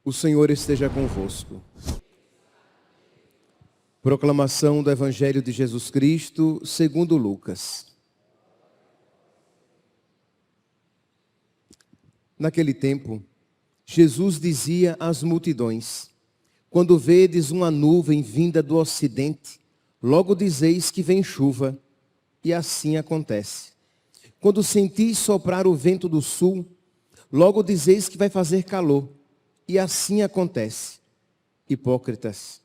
O Senhor esteja convosco. Proclamação do Evangelho de Jesus Cristo, segundo Lucas. Naquele tempo, Jesus dizia às multidões: quando vedes uma nuvem vinda do ocidente, logo dizeis que vem chuva, e assim acontece. Quando sentis soprar o vento do sul, logo dizeis que vai fazer calor, e assim acontece. Hipócritas,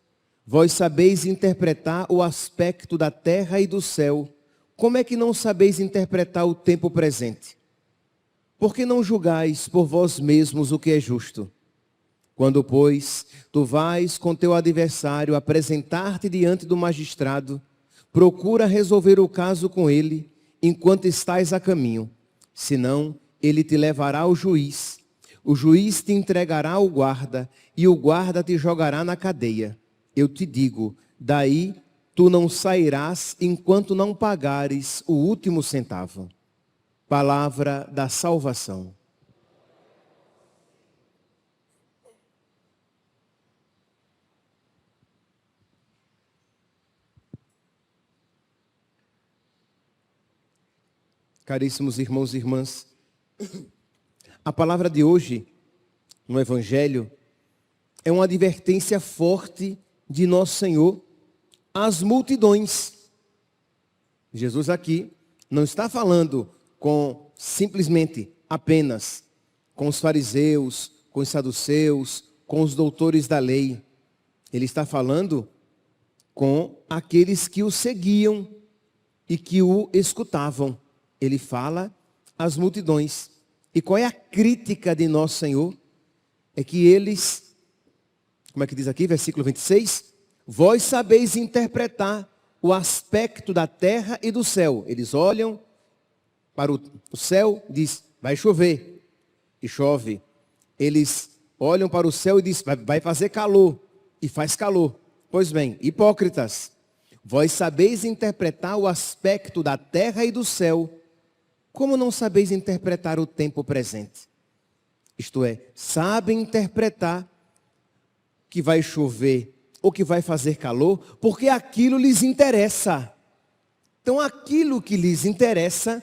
vós sabeis interpretar o aspecto da terra e do céu. Como é que não sabeis interpretar o tempo presente? Por que não julgais por vós mesmos o que é justo? Quando, pois, tu vais com teu adversário apresentar-te diante do magistrado, procura resolver o caso com ele, enquanto estás a caminho. Senão, ele te levará ao juiz. O juiz te entregará ao guarda, e o guarda te jogará na cadeia. Eu te digo, daí tu não sairás enquanto não pagares o último centavo. Palavra da salvação. Caríssimos irmãos e irmãs, a palavra de hoje, no Evangelho, é uma advertência forte de nosso Senhor às multidões. Jesus aqui não está falando com simplesmente, apenas, com os fariseus, com os saduceus, com os doutores da lei. Ele está falando com aqueles que o seguiam e que o escutavam. Ele fala às multidões. E qual é a crítica de nosso Senhor? É que eles, como é que diz aqui, versículo 26? Vós sabeis interpretar o aspecto da terra e do céu. Eles olham para o céu, diz, vai chover, e chove. Eles olham para o céu e diz, vai fazer calor, e faz calor. Pois bem, hipócritas, vós sabeis interpretar o aspecto da terra e do céu, como não sabeis interpretar o tempo presente? Isto é, sabem interpretar que vai chover ou que vai fazer calor, porque aquilo lhes interessa. Então, aquilo que lhes interessa,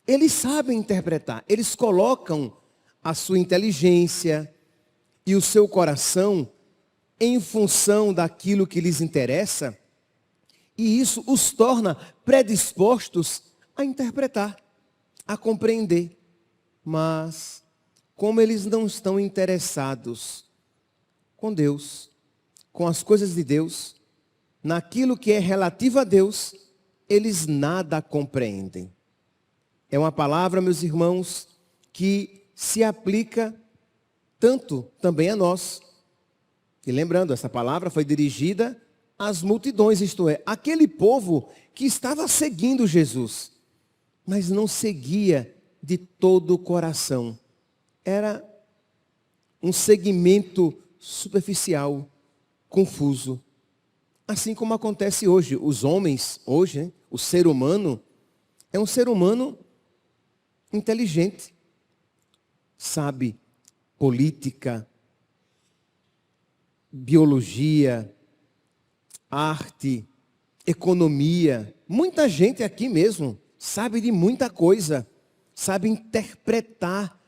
eles sabem interpretar. Eles colocam a sua inteligência e o seu coração em função daquilo que lhes interessa, e isso os torna predispostos a interpretar, a compreender. Mas, como eles não estão interessados com Deus, com as coisas de Deus, naquilo que é relativo a Deus, eles nada compreendem. É uma palavra, meus irmãos, que se aplica tanto também a nós. E lembrando, essa palavra foi dirigida às multidões, isto é, aquele povo que estava seguindo Jesus, mas não seguia de todo o coração. Era um segmento superficial, confuso. Assim como acontece hoje. Os homens, hoje, o ser humano, é um ser humano inteligente. Sabe política, biologia, arte, economia. Muita gente aqui mesmo sabe de muita coisa, sabe interpretar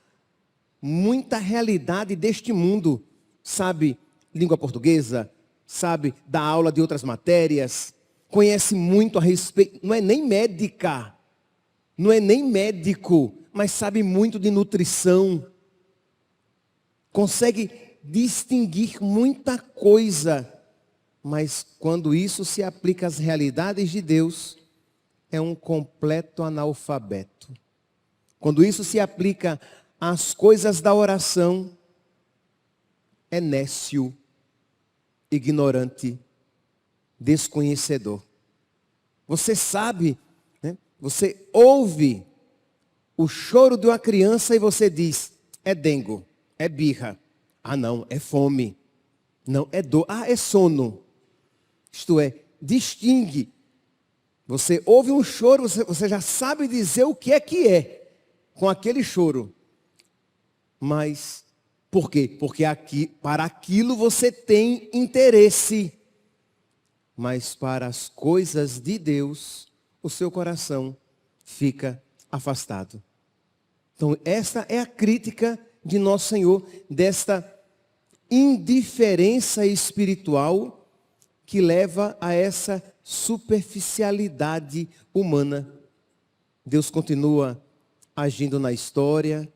muita realidade deste mundo, sabe língua portuguesa, sabe dar aula de outras matérias, conhece muito a respeito, não é nem médica, não é nem médico, mas sabe muito de nutrição, consegue distinguir muita coisa, mas quando isso se aplica às realidades de Deus, é um completo analfabeto. Quando isso se aplica às coisas da oração, é nécio, ignorante, desconhecedor. Você sabe, né? Você ouve o choro de uma criança e você diz, é dengo, é birra. Ah não, é fome. Não, é dor. Ah, é sono. Isto é, distingue. Você ouve um choro, você já sabe dizer o que é com aquele choro. Mas, por quê? Porque para aquilo você tem interesse. Mas para as coisas de Deus, o seu coração fica afastado. Então, esta é a crítica de nosso Senhor, desta indiferença espiritual que leva a essa superficialidade humana. Deus continua agindo na história,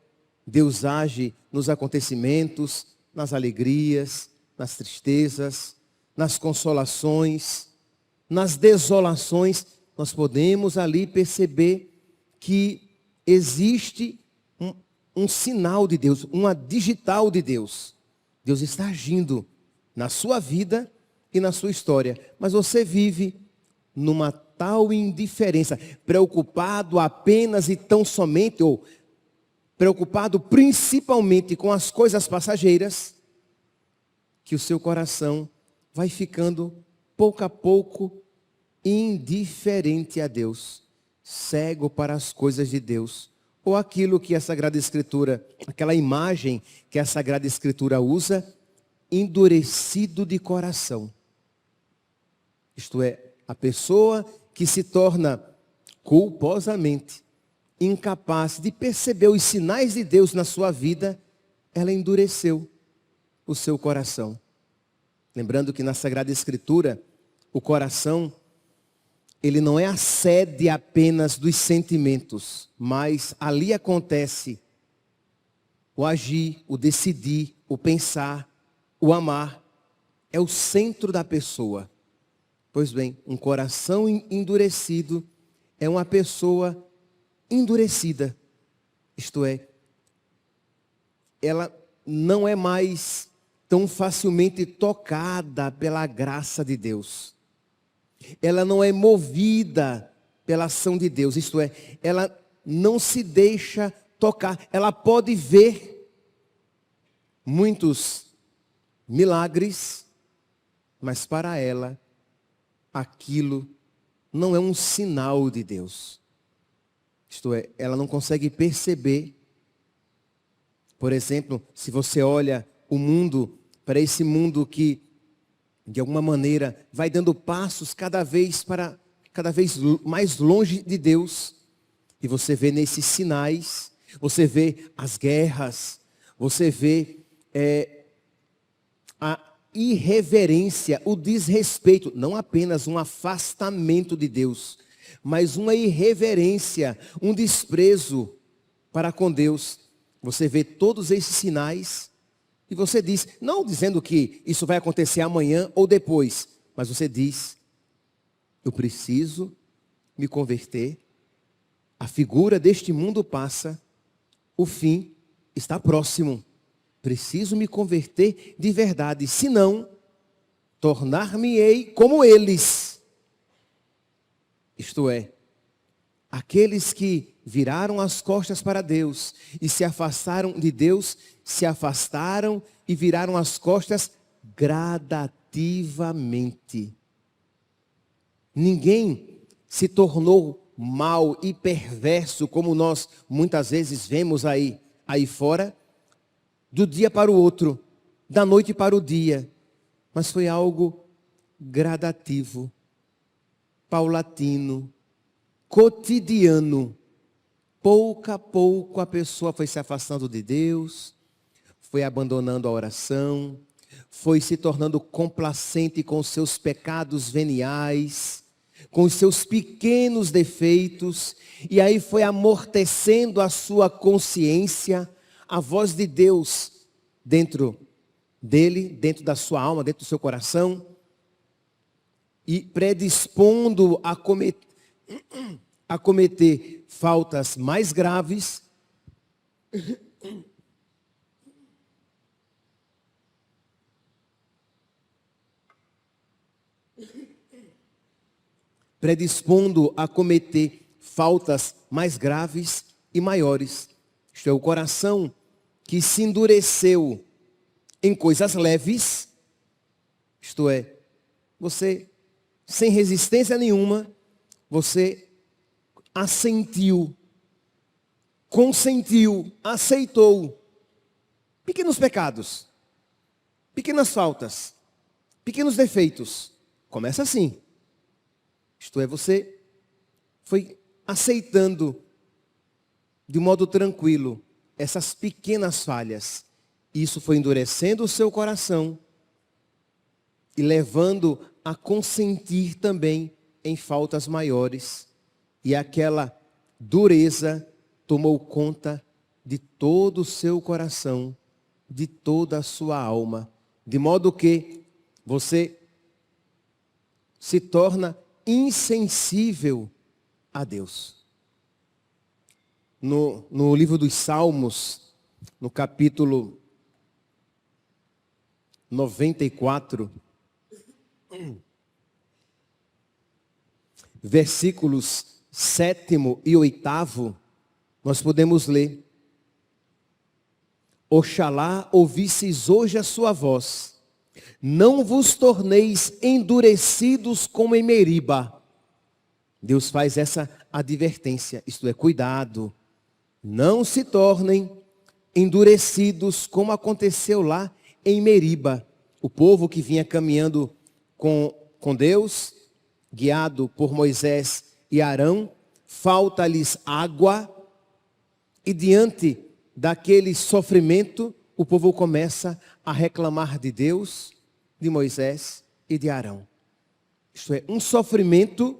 Deus age nos acontecimentos, nas alegrias, nas tristezas, nas consolações, nas desolações. Nós podemos ali perceber que existe um sinal de Deus, uma digital de Deus. Deus está agindo na sua vida e na sua história. Mas você vive numa tal indiferença, preocupado apenas e tão somente, ou preocupado principalmente com as coisas passageiras, que o seu coração vai ficando pouco a pouco indiferente a Deus, cego para as coisas de Deus. Ou aquilo que a Sagrada Escritura, aquela imagem que a Sagrada Escritura usa, endurecido de coração. Isto é, a pessoa que se torna culposamente incapaz de perceber os sinais de Deus na sua vida, ela endureceu o seu coração. Lembrando que na Sagrada Escritura, o coração, ele não é a sede apenas dos sentimentos, mas ali acontece o agir, o decidir, o pensar, o amar. É o centro da pessoa. Pois bem, um coração endurecido é uma pessoa endurecida. Isto é, ela não é mais tão facilmente tocada pela graça de Deus. Ela não é movida pela ação de Deus. Isto é, ela não se deixa tocar. Ela pode ver muitos milagres, mas para ela, aquilo não é um sinal de Deus. Isto é, ela não consegue perceber. Por exemplo, se você olha o mundo, para esse mundo que, de alguma maneira, vai dando passos cada vez mais longe de Deus, e você vê nesses sinais, você vê as guerras, você vê a irreverência, o desrespeito, não apenas um afastamento de Deus, mas uma irreverência, um desprezo para com Deus. Você vê todos esses sinais e você diz, não dizendo que isso vai acontecer amanhã ou depois, mas você diz, eu preciso me converter, a figura deste mundo passa, o fim está próximo. Preciso me converter de verdade, senão tornar-me-ei como eles. Isto é, aqueles que viraram as costas para Deus e se afastaram de Deus, se afastaram e viraram as costas gradativamente. Ninguém se tornou mau e perverso como nós muitas vezes vemos aí fora, do dia para o outro, da noite para o dia. Mas foi algo gradativo, paulatino, cotidiano. Pouco a pouco a pessoa foi se afastando de Deus, foi abandonando a oração, foi se tornando complacente com os seus pecados veniais, com os seus pequenos defeitos, e aí foi amortecendo a sua consciência, a voz de Deus dentro dele, dentro da sua alma, dentro do seu coração, e predispondo a cometer faltas mais graves, predispondo a cometer faltas mais graves e maiores. Isto é, o coração que se endureceu em coisas leves, isto é, você, sem resistência nenhuma, você assentiu, consentiu, aceitou pequenos pecados, pequenas faltas, pequenos defeitos. Começa assim. Isto é, você foi aceitando de modo tranquilo essas pequenas falhas. Isso foi endurecendo o seu coração e levando a consentir também em faltas maiores. E aquela dureza tomou conta de todo o seu coração, de toda a sua alma, de modo que você se torna insensível a Deus. No livro dos Salmos, no capítulo 94, versículos 7º e 8º, nós podemos ler: Oxalá ouvisseis hoje a sua voz, não vos torneis endurecidos como em Meriba. Deus faz essa advertência, isto é, cuidado, não se tornem endurecidos como aconteceu lá em Meriba. O povo que vinha caminhando com Deus, guiado por Moisés e Arão, falta-lhes água, e diante daquele sofrimento, o povo começa a reclamar de Deus, de Moisés e de Arão. Isto é, um sofrimento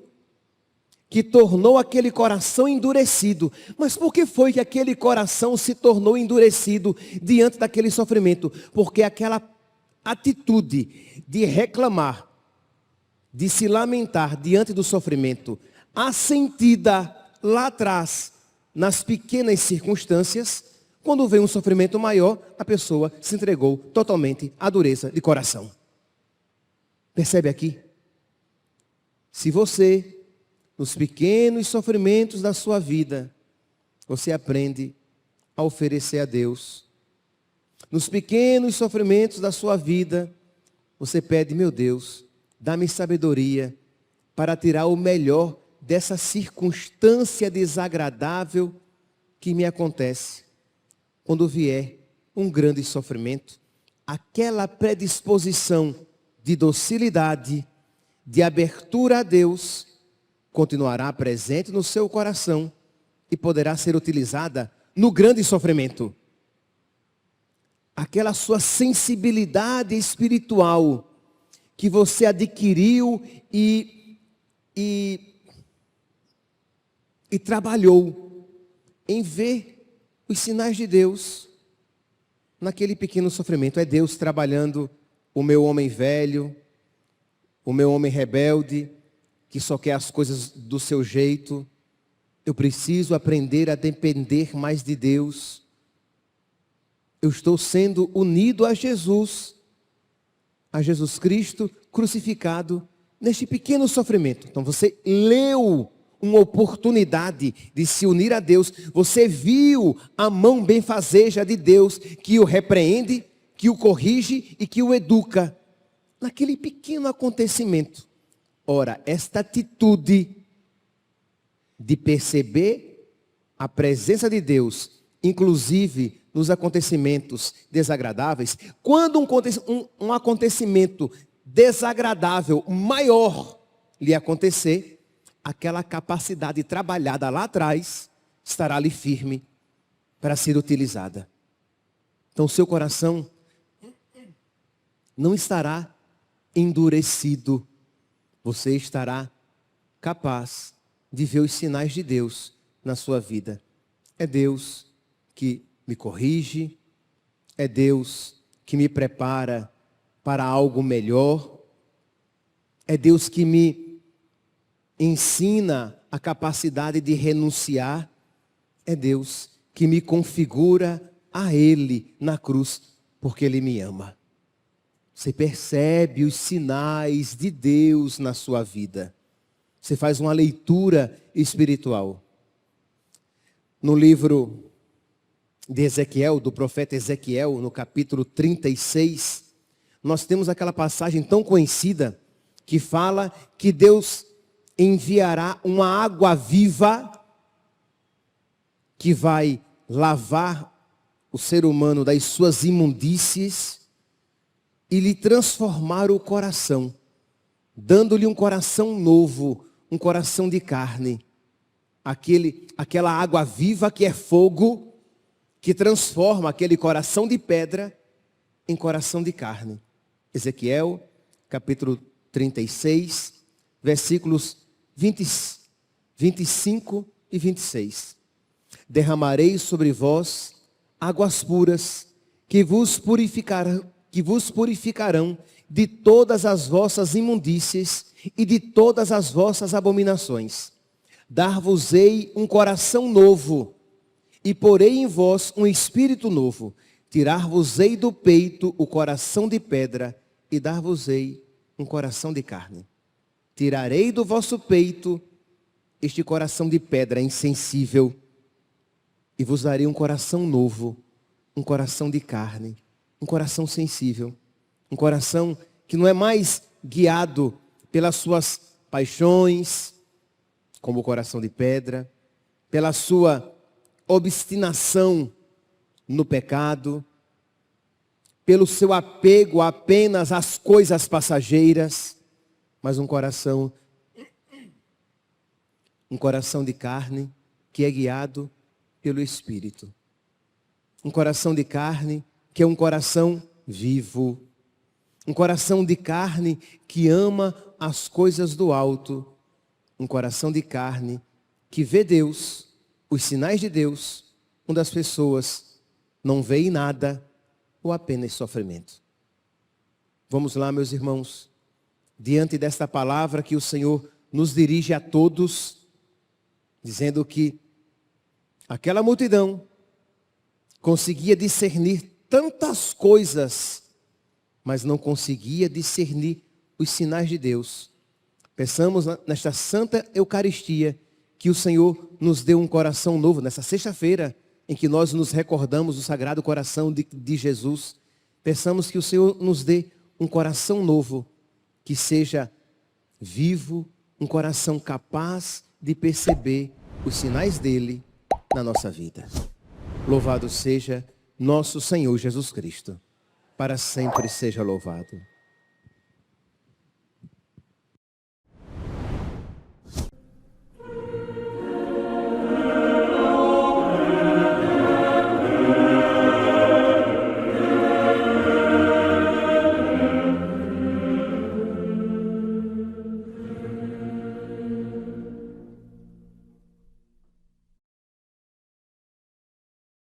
que tornou aquele coração endurecido. Mas por que foi que aquele coração se tornou endurecido diante daquele sofrimento? Porque aquela atitude de reclamar, de se lamentar diante do sofrimento, assentida lá atrás, nas pequenas circunstâncias, quando vem um sofrimento maior, a pessoa se entregou totalmente à dureza de coração. Percebe aqui? Se você, nos pequenos sofrimentos da sua vida, você aprende a oferecer a Deus. Nos pequenos sofrimentos da sua vida, você pede: meu Deus, dá-me sabedoria para tirar o melhor dessa circunstância desagradável que me acontece. Quando vier um grande sofrimento, aquela predisposição de docilidade, de abertura a Deus, continuará presente no seu coração e poderá ser utilizada no grande sofrimento. Aquela sua sensibilidade espiritual que você adquiriu e trabalhou em ver os sinais de Deus naquele pequeno sofrimento. É Deus trabalhando o meu homem velho, o meu homem rebelde, que só quer as coisas do seu jeito. Eu preciso aprender a depender mais de Deus. Eu estou sendo unido a Jesus Cristo crucificado neste pequeno sofrimento. Então você leu uma oportunidade de se unir a Deus. Você viu a mão benfazeja de Deus que o repreende, que o corrige e que o educa naquele pequeno acontecimento. Ora, esta atitude de perceber a presença de Deus, inclusive nos acontecimentos desagradáveis, quando um acontecimento desagradável maior lhe acontecer, aquela capacidade trabalhada lá atrás estará ali firme para ser utilizada. Então, seu coração não estará endurecido. Você estará capaz de ver os sinais de Deus na sua vida. É Deus que me corrige, é Deus que me prepara para algo melhor, é Deus que me ensina a capacidade de renunciar, é Deus que me configura a Ele na cruz, porque Ele me ama. Você percebe os sinais de Deus na sua vida. Você faz uma leitura espiritual. No livro de Ezequiel, do profeta Ezequiel, no capítulo 36, nós temos aquela passagem tão conhecida que fala que Deus enviará uma água viva que vai lavar o ser humano das suas imundícies e lhe transformar o coração, dando-lhe um coração novo, um coração de carne. Aquela água viva que é fogo, que transforma aquele coração de pedra em coração de carne. Ezequiel, capítulo 36, versículos 25 e 26. Derramarei sobre vós águas puras, que vos purificarão de todas as vossas imundícies e de todas as vossas abominações. Dar-vos-ei um coração novo, e porei em vós um espírito novo. Tirar-vos-ei do peito o coração de pedra, e dar-vos-ei um coração de carne. Tirarei do vosso peito este coração de pedra insensível, e vos darei um coração novo, um coração de carne, um coração sensível, um coração que não é mais guiado pelas suas paixões, como o coração de pedra, pela sua obstinação no pecado, pelo seu apego apenas às coisas passageiras, mas um coração de carne que é guiado pelo Espírito. Um coração de carne que é um coração vivo. Um coração de carne que ama as coisas do alto. Um coração de carne que vê Deus, os sinais de Deus, onde as pessoas não veem nada ou apenas sofrimento. Vamos lá, meus irmãos, diante desta palavra que o Senhor nos dirige a todos, dizendo que aquela multidão conseguia discernir tantas coisas, mas não conseguia discernir os sinais de Deus. Peçamos nesta Santa Eucaristia que o Senhor nos dê um coração novo, nessa sexta-feira em que nós nos recordamos do Sagrado Coração de Jesus. Peçamos que o Senhor nos dê um coração novo, que seja vivo, um coração capaz de perceber os sinais dele na nossa vida. Louvado seja nosso Senhor Jesus Cristo. Para sempre seja louvado.